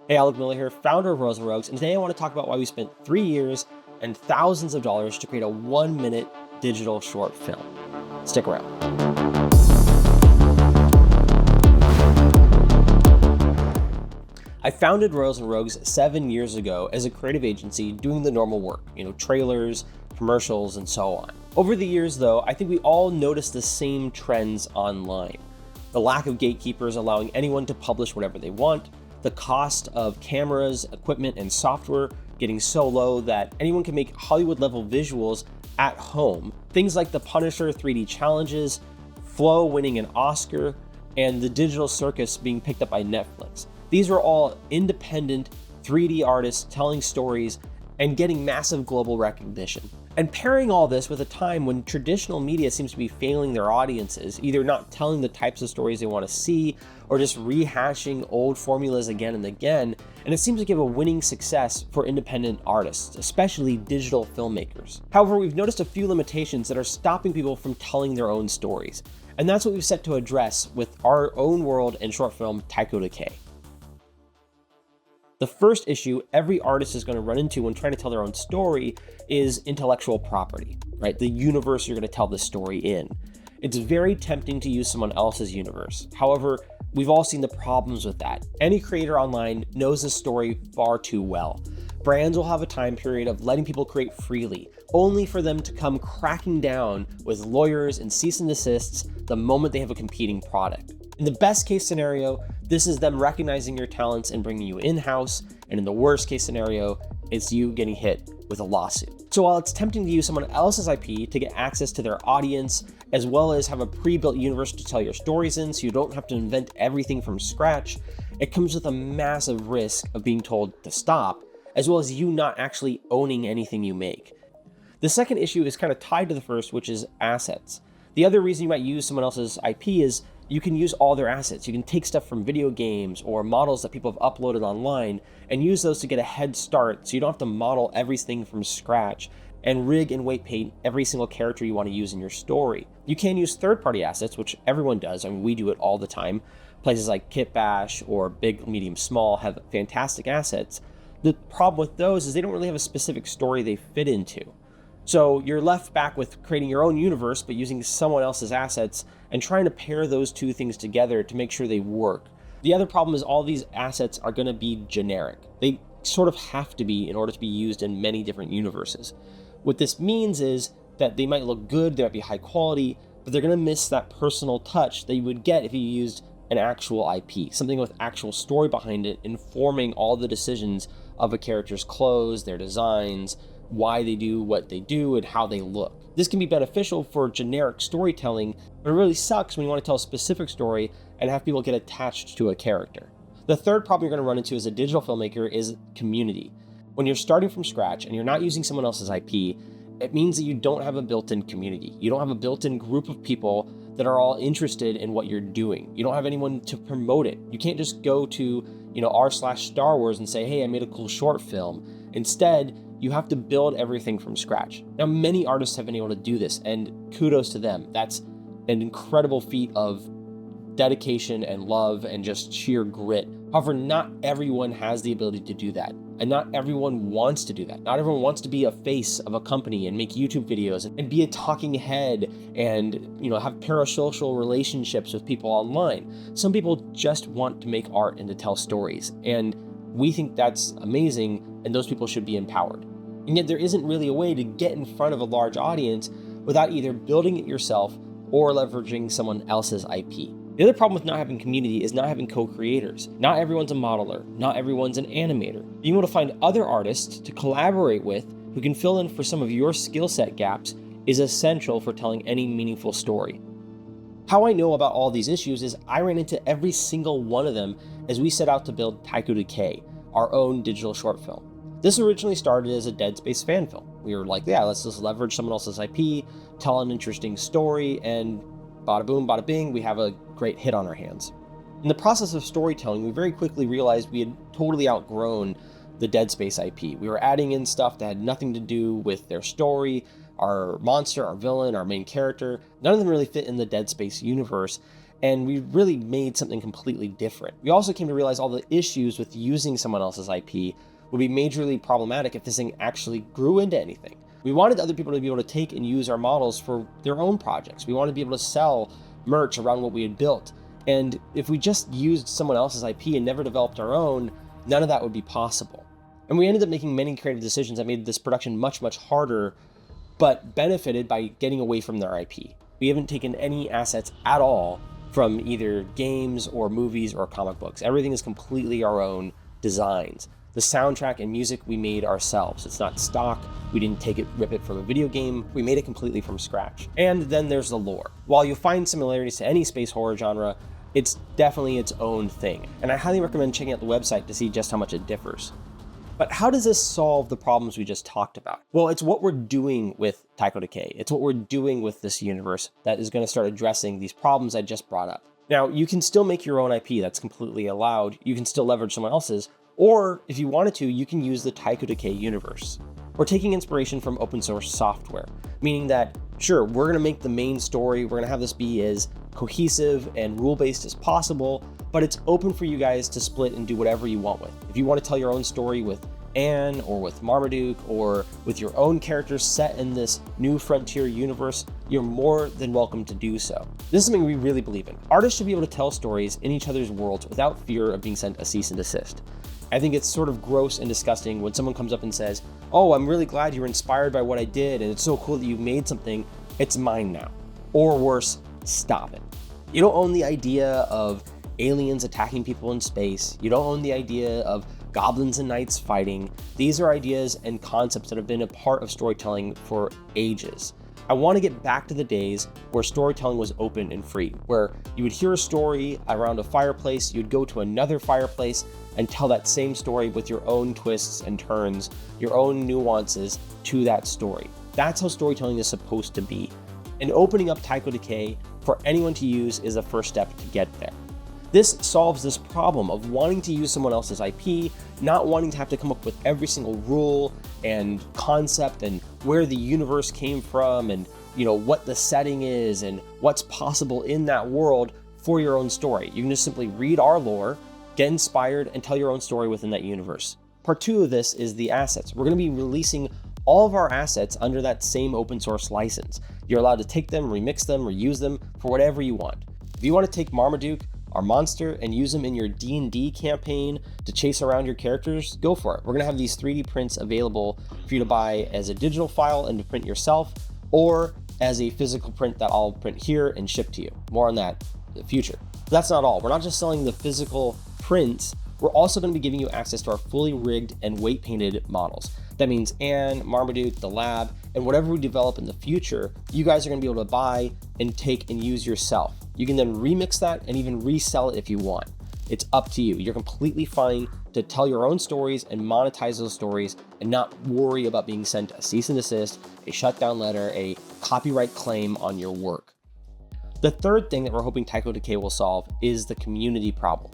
Hey, Alec Miller here, founder of Royals and Rogues, and today I want to talk about why we spent 3 years and thousands of dollars to create a 1-minute digital short film. Stick around. I founded Royals and Rogues 7 years ago as a creative agency doing the normal work, trailers, commercials, and so on. Over the years, though, I think we all noticed the same trends online. The lack of gatekeepers allowing anyone to publish whatever they want, the cost of cameras, equipment, and software getting so low that anyone can make Hollywood-level visuals at home. Things like the Punisher 3D challenges, Flow winning an Oscar, and the Digital Circus being picked up by Netflix. These are all independent 3D artists telling stories and getting massive global recognition. And pairing all this with a time when traditional media seems to be failing their audiences, either not telling the types of stories they want to see or just rehashing old formulas again and again, and it seems to give a winning success for independent artists, especially digital filmmakers. However, we've noticed a few limitations that are stopping people from telling their own stories, and that's what we've set to address with our own world and short film Taiko Decay. The first issue every artist is going to run into when trying to tell their own story is intellectual property, right? The universe you're going to tell the story in. It's very tempting to use someone else's universe. However, we've all seen the problems with that. Any creator online knows the story far too well. Brands will have a time period of letting people create freely, only for them to come cracking down with lawyers and cease and desists the moment they have a competing product. In the best case scenario, this is them recognizing your talents and bringing you in-house, and in the worst case scenario, it's you getting hit with a lawsuit. So while it's tempting to use someone else's IP to get access to their audience, as well as have a pre-built universe to tell your stories in so you don't have to invent everything from scratch, it comes with a massive risk of being told to stop, as well as you not actually owning anything you make. The second issue is kind of tied to the first, which is assets. The other reason you might use someone else's IP is you can use all their assets. You can take stuff from video games or models that people have uploaded online and use those to get a head start so you don't have to model everything from scratch and rig and weight paint every single character you want to use in your story. You can use third-party assets, which everyone does. I mean, we do it all the time. Places like Kitbash or Big, Medium, Small have fantastic assets. The problem with those is they don't really have a specific story they fit into. So you're left back with creating your own universe, but using someone else's assets and trying to pair those two things together to make sure they work. The other problem is all these assets are going to be generic. They sort of have to be in order to be used in many different universes. What this means is that they might look good, they might be high quality, but they're going to miss that personal touch that you would get if you used an actual IP, something with actual story behind it, informing all the decisions of a character's clothes, their designs, why they do what they do, and how they look. This can be beneficial for generic storytelling, but it really sucks when you want to tell a specific story and have people get attached to a character. The third problem you're going to run into as a digital filmmaker is community. When you're starting from scratch and you're not using someone else's IP, it means that you don't have a built-in community. You don't have a built-in group of people that are all interested in what you're doing. You don't have anyone to promote it. You can't just go to, r/Star Wars and say, hey, I made a cool short film. Instead, you have to build everything from scratch. Now, many artists have been able to do this, and kudos to them. That's an incredible feat of dedication and love and just sheer grit. However, not everyone has the ability to do that, and not everyone wants to do that. Not everyone wants to be a face of a company and make YouTube videos and be a talking head and have parasocial relationships with people online. Some people just want to make art and to tell stories, and we think that's amazing, and those people should be empowered. And yet there isn't really a way to get in front of a large audience without either building it yourself or leveraging someone else's IP. The other problem with not having community is not having co-creators. Not everyone's a modeler, not everyone's an animator. Being able to find other artists to collaborate with who can fill in for some of your skill set gaps is essential for telling any meaningful story. How I know about all these issues is I ran into every single one of them as we set out to build Taiko Decay, our own digital short film. This originally started as a Dead Space fan film. We were like, yeah, let's just leverage someone else's IP, tell an interesting story, and bada boom, bada bing, we have a great hit on our hands. In the process of storytelling, we very quickly realized we had totally outgrown the Dead Space IP. We were adding in stuff that had nothing to do with their story, our monster, our villain, our main character. None of them really fit in the Dead Space universe, and we really made something completely different. We also came to realize all the issues with using someone else's IP would be majorly problematic if this thing actually grew into anything. We wanted other people to be able to take and use our models for their own projects. We wanted to be able to sell merch around what we had built. And if we just used someone else's IP and never developed our own, none of that would be possible. And we ended up making many creative decisions that made this production much, much harder, but benefited by getting away from their IP. We haven't taken any assets at all from either games or movies or comic books. Everything is completely our own designs. The soundtrack and music we made ourselves. It's not stock. We didn't rip it from a video game. We made it completely from scratch. And then there's the lore. While you'll find similarities to any space horror genre, it's definitely its own thing. And I highly recommend checking out the website to see just how much it differs. But how does this solve the problems we just talked about? Well, it's what we're doing with Taiko Decay. It's what we're doing with this universe that is going to start addressing these problems I just brought up. Now, you can still make your own IP. That's completely allowed. You can still leverage someone else's. Or if you wanted to, you can use the Taiko Decay universe. We're taking inspiration from open source software, meaning that, sure, we're going to make the main story, we're going to have this be as cohesive and rule-based as possible, but it's open for you guys to split and do whatever you want with. If you want to tell your own story with Anne or with Marmaduke or with your own characters set in this new frontier universe, you're more than welcome to do so. This is something we really believe in. Artists should be able to tell stories in each other's worlds without fear of being sent a cease and desist. I think it's sort of gross and disgusting when someone comes up and says, "Oh, I'm really glad you were inspired by what I did, and it's so cool that you made something. It's mine now." Or worse, stop it. You don't own the idea of aliens attacking people in space. You don't own the idea of goblins and knights fighting. These are ideas and concepts that have been a part of storytelling for ages. I want to get back to the days where storytelling was open and free, where you would hear a story around a fireplace, you'd go to another fireplace and tell that same story with your own twists and turns, your own nuances to that story. That's how storytelling is supposed to be. And opening up Taiko Decay for anyone to use is the first step to get there. This solves this problem of wanting to use someone else's IP, not wanting to have to come up with every single rule and concept and where the universe came from and what the setting is and what's possible in that world for your own story. You can just simply read our lore, get inspired, and tell your own story within that universe. Part 2 of this is the assets. We're going to be releasing all of our assets under that same open source license. You're allowed to take them, remix them, reuse them for whatever you want. If you want to take Marmaduke, our monster, and use them in your D&D campaign to chase around your characters, go for it. We're going to have these 3D prints available for you to buy as a digital file and to print yourself, or as a physical print that I'll print here and ship to you. More on that in the future. But that's not all. We're not just selling the physical prints. We're also going to be giving you access to our fully rigged and weight painted models. That means Anne, Marmaduke, the lab, and whatever we develop in the future, you guys are going to be able to buy and take and use yourself. You can then remix that and even resell it if you want. It's up to you. You're completely fine to tell your own stories and monetize those stories and not worry about being sent a cease and desist, a shutdown letter, a copyright claim on your work. The third thing that we're hoping Taiko Decay will solve is the community problem.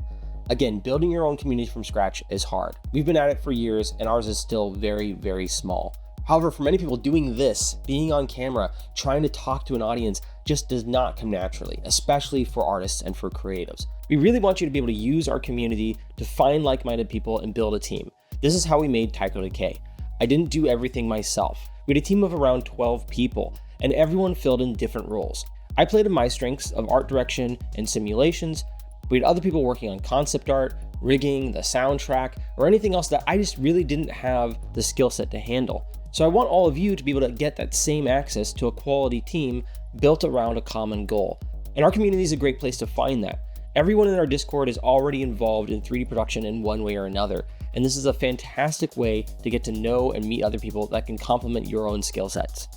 Again, building your own community from scratch is hard. We've been at it for years and ours is still very, very small. However, for many people, doing this, being on camera, trying to talk to an audience just does not come naturally, especially for artists and for creatives. We really want you to be able to use our community to find like-minded people and build a team. This is how we made Taiko Decay. I didn't do everything myself. We had a team of around 12 people, and everyone filled in different roles. I played in my strengths of art direction and simulations. We had other people working on concept art, rigging, the soundtrack, or anything else that I just really didn't have the skill set to handle. So I want all of you to be able to get that same access to a quality team built around a common goal. And our community is a great place to find that. Everyone in our Discord is already involved in 3D production in one way or another. And this is a fantastic way to get to know and meet other people that can complement your own skill sets.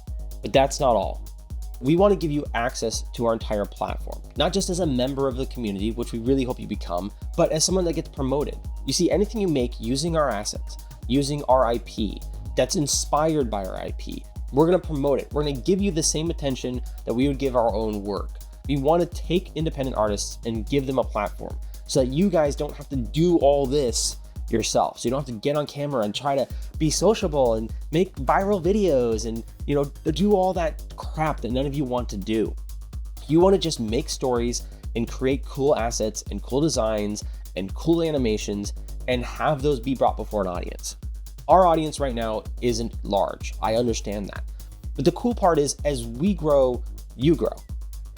But that's not all. We want to give you access to our entire platform, not just as a member of the community, which we really hope you become, but as someone that gets promoted. You see, anything you make using our assets, using our IP, that's inspired by our IP, we're going to promote it. We're going to give you the same attention that we would give our own work. We want to take independent artists and give them a platform so that you guys don't have to do all this yourself. So you don't have to get on camera and try to be sociable and make viral videos and, do all that crap that none of you want to do. You want to just make stories and create cool assets and cool designs and cool animations and have those be brought before an audience. Our audience right now isn't large. I understand that. But the cool part is, as we grow, you grow.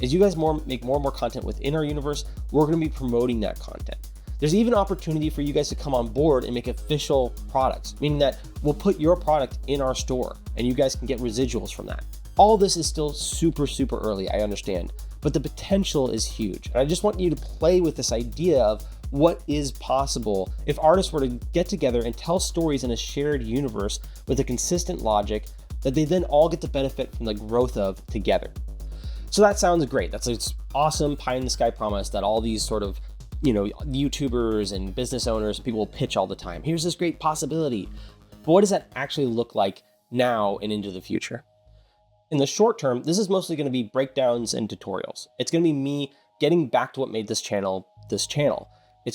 As you guys make more and more content within our universe, we're going to be promoting that content. There's even opportunity for you guys to come on board and make official products, meaning that we'll put your product in our store and you guys can get residuals from that. All this is still super, super early, I understand, but the potential is huge. And I just want you to play with this idea of what is possible if artists were to get together and tell stories in a shared universe with a consistent logic that they then all get the benefit from the growth of together. So that sounds great. That's an awesome pie in the sky promise that all these sort of, YouTubers and business owners, people will pitch all the time. Here's this great possibility. But what does that actually look like now and into the future? In the short term, this is mostly going to be breakdowns and tutorials. It's going to be me getting back to what made this channel. It's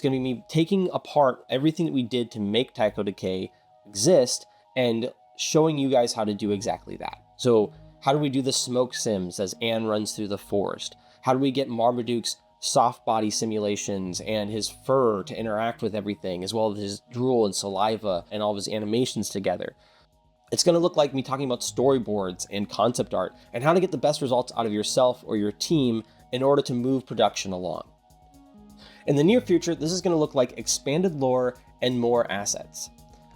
going to be me taking apart everything that we did to make Taiko Decay exist and showing you guys how to do exactly that. So how do we do the smoke sims as Anne runs through the forest? How do we get Marmaduke's soft body simulations and his fur to interact with everything, as well as his drool and saliva and all of his animations together? It's going to look like me talking about storyboards and concept art and how to get the best results out of yourself or your team in order to move production along. In the near future, this is going to look like expanded lore and more assets.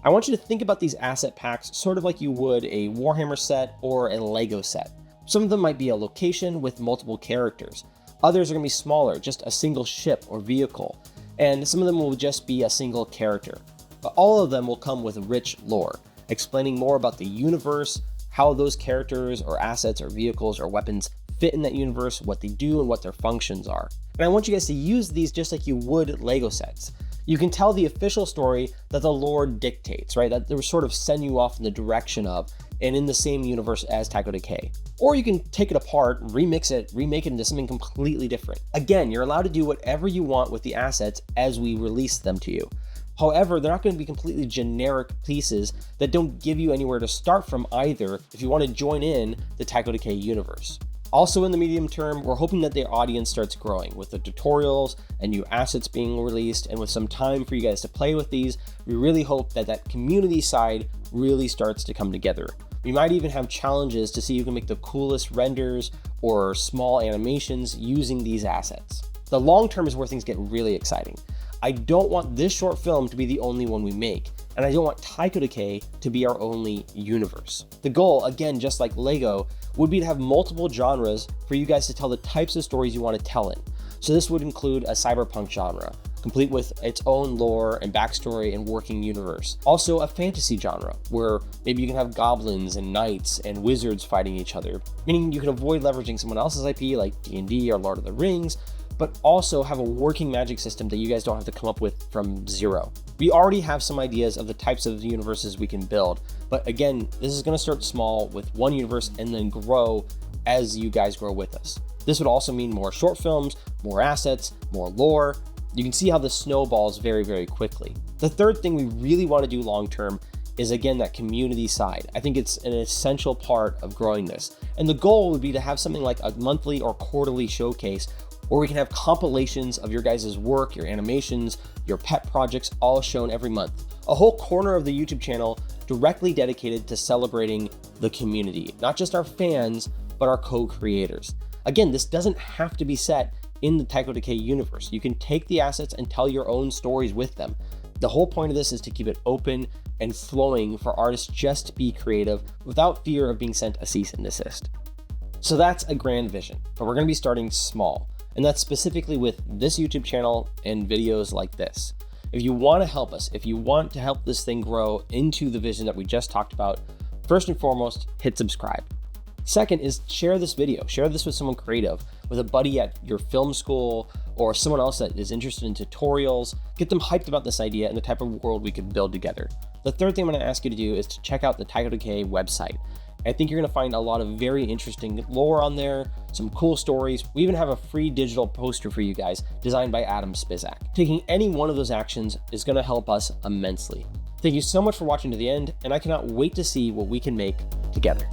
I want you to think about these asset packs sort of like you would a Warhammer set or a Lego set. Some of them might be a location with multiple characters. Others are going to be smaller, just a single ship or vehicle. And some of them will just be a single character. But all of them will come with rich lore, explaining more about the universe, how those characters or assets or vehicles or weapons fit in that universe, what they do and what their functions are. And I want you guys to use these just like you would Lego sets. You can tell the official story that the lore dictates, right? That they will sort of send you off in the direction of and in the same universe as Taiko Decay. Or you can take it apart, remix it, remake it into something completely different. Again, you're allowed to do whatever you want with the assets as we release them to you. However, they're not going to be completely generic pieces that don't give you anywhere to start from either if you want to join in the Taiko Decay universe. Also in the medium term, we're hoping that the audience starts growing with the tutorials and new assets being released, and with some time for you guys to play with these, we really hope that that community side really starts to come together. We might even have challenges to see who can make the coolest renders or small animations using these assets. The long term is where things get really exciting. I don't want this short film to be the only one we make, and I don't want Taiko Decay to be our only universe. The goal, again, just like Lego, would be to have multiple genres for you guys to tell the types of stories you want to tell in. So this would include a cyberpunk genre, complete with its own lore and backstory and working universe. Also a fantasy genre, where maybe you can have goblins and knights and wizards fighting each other, meaning you can avoid leveraging someone else's IP like D&D or Lord of the Rings, but also have a working magic system that you guys don't have to come up with from zero. We already have some ideas of the types of universes we can build, but again, this is going to start small with one universe and then grow as you guys grow with us. This would also mean more short films, more assets, more lore. You can see how this snowballs very, very quickly. The third thing we really want to do long term is, again, that community side. I think it's an essential part of growing this. And the goal would be to have something like a monthly or quarterly showcase where we can have compilations of your guys' work, your animations, your pet projects, all shown every month. A whole corner of the YouTube channel directly dedicated to celebrating the community, not just our fans, but our co-creators. Again, this doesn't have to be set in the Taiko Decay universe. You can take the assets and tell your own stories with them. The whole point of this is to keep it open and flowing for artists just to be creative without fear of being sent a cease and desist. So that's a grand vision, but we're going to be starting small. And that's specifically with this YouTube channel and videos like this. If you want to help us, if you want to help this thing grow into the vision that we just talked about, first and foremost, hit subscribe. Second is share this video. Share this with someone creative, with a buddy at your film school or someone else that is interested in tutorials. Get them hyped about this idea and the type of world we could build together. The third thing I'm going to ask you to do is to check out the Taiko Decay website. I think you're going to find a lot of very interesting lore on there, some cool stories. We even have a free digital poster for you guys designed by Adam Spizak. Taking any one of those actions is going to help us immensely. Thank you so much for watching to the end, and I cannot wait to see what we can make together.